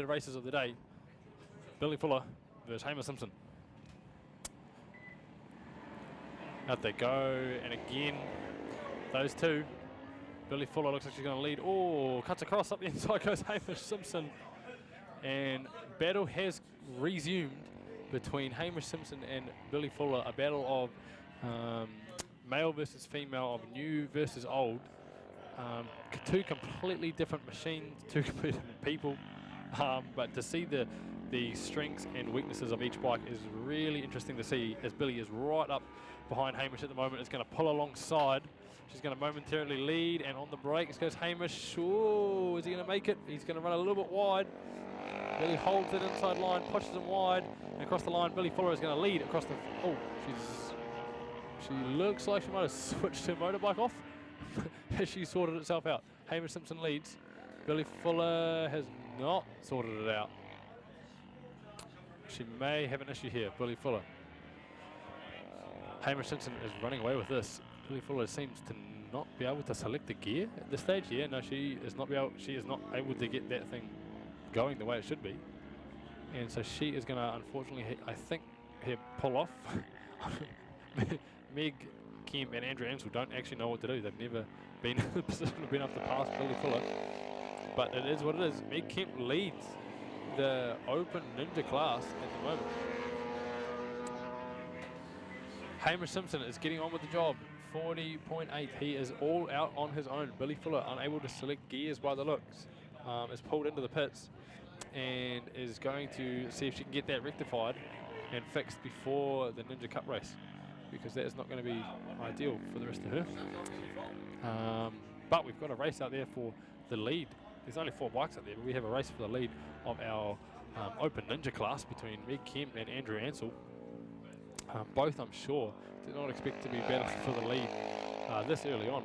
races of the day. Billy Fuller versus Hamish Simpson. Out they go, and again, those two. Billy Fuller looks like she's going to lead. Oh, cuts across, up the inside goes Hamish Simpson. And battle has resumed between Hamish Simpson and Billy Fuller, a battle of male versus female, of new versus old. Two completely different machines, two completely different people. But to see the strengths and weaknesses of each bike is really interesting to see, as Billy is right up behind Hamish at the moment. It's going to pull alongside. She's going to momentarily lead, and on the brakes goes Hamish. Oh, is he going to make it? He's going to run a little bit wide. Billy holds that inside line, pushes him wide, and across the line, Billy Fuller is going to lead across the... she looks like she might have switched her motorbike off as she sorted itself out. Hamish Simpson leads. Billy Fuller has not sorted it out. She may have an issue here, Billy Fuller. Hamish Simpson is running away with this. Billy Fuller seems to not be able to select the gear at this stage. Yeah, no, she is not able to get that thing going the way it should be. And so she is going to, unfortunately, I think, pull off. Meg Kemp and Andrew Ansell don't actually know what to do. They've never been in the position of being able to pass Billy Fuller. But it is what it is. Meg Kemp leads the Open Ninja class at the moment. Hamish Simpson is getting on with the job. 40.8. He is all out on his own. Billy Fuller, unable to select gears by the looks, is pulled into the pits and is going to see if she can get that rectified and fixed before the Ninja Cup race, because that is not going to be ideal for the rest of her. But we've got a race out there for the lead. There's only 4 bikes out there, but we have a race for the lead of our Open Ninja class between Meg Kemp and Andrew Ansell. Both, I'm sure, did not expect to be battling for the lead this early on.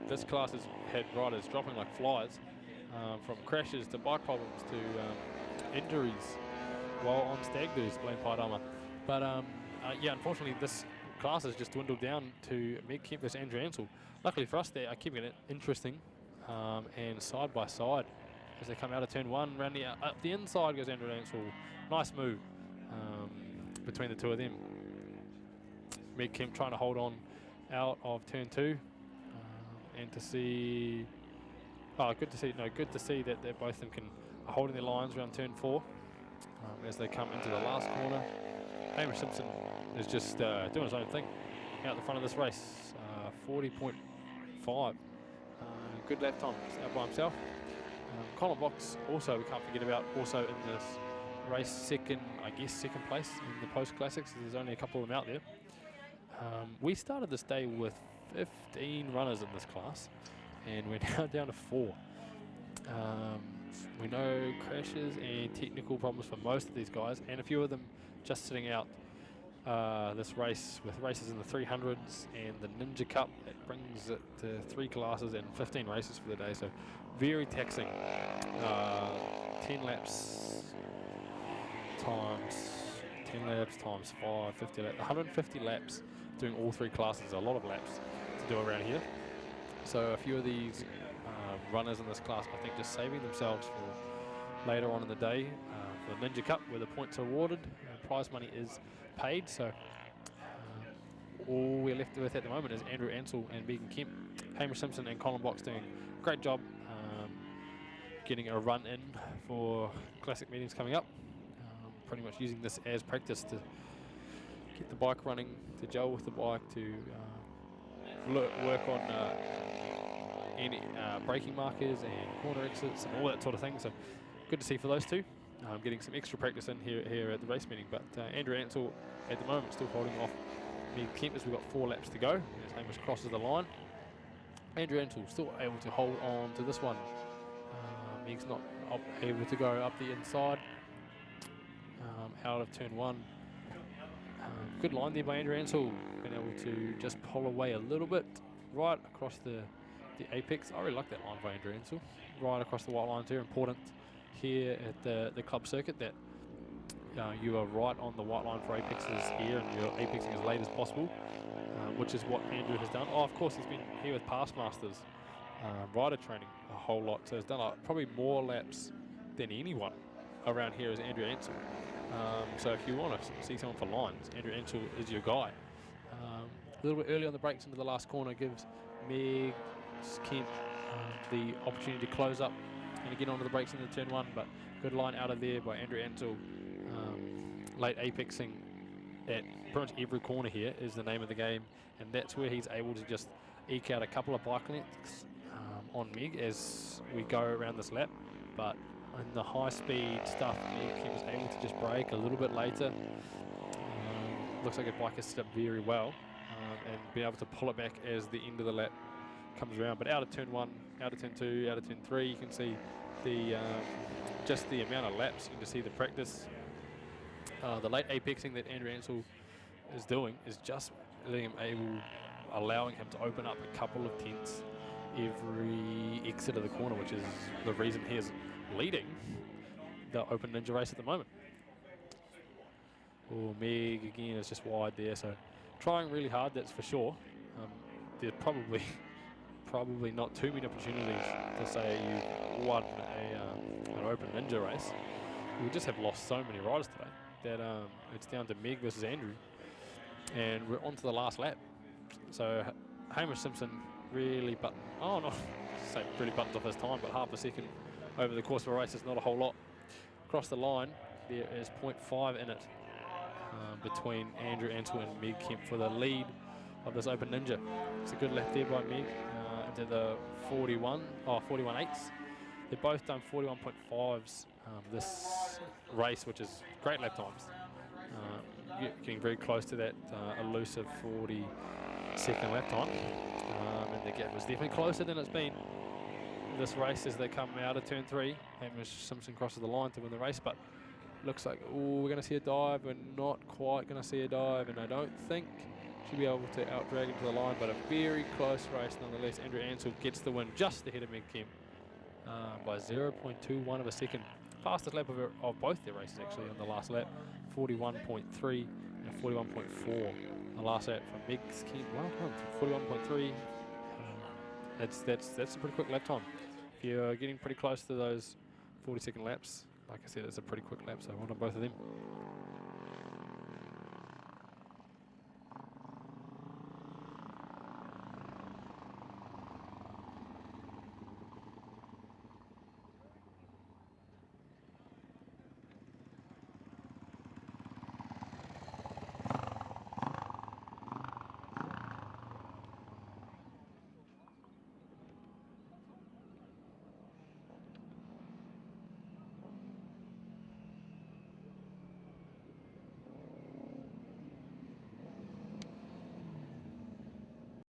This class has had riders dropping like flies, from crashes to bike problems to injuries while on stag do's, blame Pied Armour. But yeah, unfortunately, this class has just dwindled down to Meg Kemp versus Andrew Ansell. Luckily for us, they are keeping it interesting and side by side as they come out of turn 1. Round up the inside goes Andrew Ansell. Nice move between the two of them. Meg Kemp trying to hold on out of turn 2, and to see, good to see that they both of them are holding their lines around turn 4 as they come into the last corner. Hamish Simpson is just doing his own thing out the front of this race. 40.5, good lap time, just out by himself. Colin Box also, we can't forget about, also in this race, second place in the post classics. There's only a couple of them out there. We started this day with 15 runners in this class, and we're now down to 4. We know crashes and technical problems for most of these guys, and a few of them just sitting out this race, with races in the 300s and the Ninja Cup. It brings it to 3 classes and 15 races for the day, so very taxing. 10 laps times 5, 50 laps, 150 laps doing all 3 classes. A lot of laps to do around here. So a few of these runners in this class, I think, just saving themselves for later on in the day for the Ninja Cup, where the points are awarded, prize money is paid. So all we're left with at the moment is Andrew Ansell and Megan Kemp. Hamish Simpson and Colin Box doing a great job getting a run in for classic meetings coming up. Pretty much using this as practice to get the bike running, to gel with the bike, to work on any braking markers and corner exits and all that sort of thing. So good to see for those two. Getting some extra practice in here at the race meeting. But Andrew Ansell at the moment still holding off Meg Kemp as we've got 4 laps to go as Hamish crosses the line. Andrew Ansell still able to hold on to this one. Meg's not able to go up the inside. Out of turn 1. Good line there by Andrew Ansell, been able to just pull away a little bit right across the apex. I really like that line by Andrew Ansell, right across the white lines here. Important here at the club circuit that you are right on the white line for apexes here, and you're apexing as late as possible, which is what Andrew has done. Of course, he's been here with Past Masters rider training a whole lot, so he's done probably more laps than anyone around here is Andrew Ansell. So if you want to see someone for lines, Andrew Ansell is your guy. A little bit early on the brakes into the last corner gives Meg Kemp the opportunity to close up and get onto the brakes into turn 1, but good line out of there by Andrew Ansell. Late apexing at pretty much every corner here is the name of the game, and that's where he's able to just eke out a couple of bike lengths on Meg as we go around this lap. But in the high speed stuff, Meg was able to just brake a little bit later. Looks like a bike has set up very well, and be able to pull it back as the end of the lap comes around. But out of turn 1, out of turn 2, out of turn 3, you can see the just the amount of laps. You can see the practice. The late apexing that Andrew Ansell is doing is just letting him allowing him to open up a couple of tenths every exit of the corner, which is the reason he is leading the Open Ninja race at the moment. Oh, Meg again is just wide there, so trying really hard, that's for sure. There's probably not too many opportunities to say you won an Open Ninja race. We just have lost so many riders today that it's down to Meg versus Andrew, and we're on to the last lap. So Hamish Simpson really buttons off his time, but half a second over the course of a race is not a whole lot. Across the line, there is 0.5 in it between Andrew Ansell and Meg Kemp for the lead of this Open Ninja. It's a good lap there by Meg into the 41.8s. They've both done 41.5s this race, which is great lap times. Getting very close to that elusive 40-second lap time. And the gap was definitely closer than it's been this race as they come out of turn 3. Hamish Simpson crosses the line to win the race, but looks like, we're going to see a dive. We're not quite going to see a dive, and I don't think she'll be able to out-drag him to the line, but a very close race nonetheless. Andrew Ansell gets the win just ahead of Meg Kemp by 0.21 of a second. Fastest lap of both their races actually on the last lap, 41.3 and 41.4. The last lap from Meg Kemp, well done, 41.3. That's a pretty quick lap time. If you're getting pretty close to those 40-second laps, like I said, it's a pretty quick lap, so well done both of them.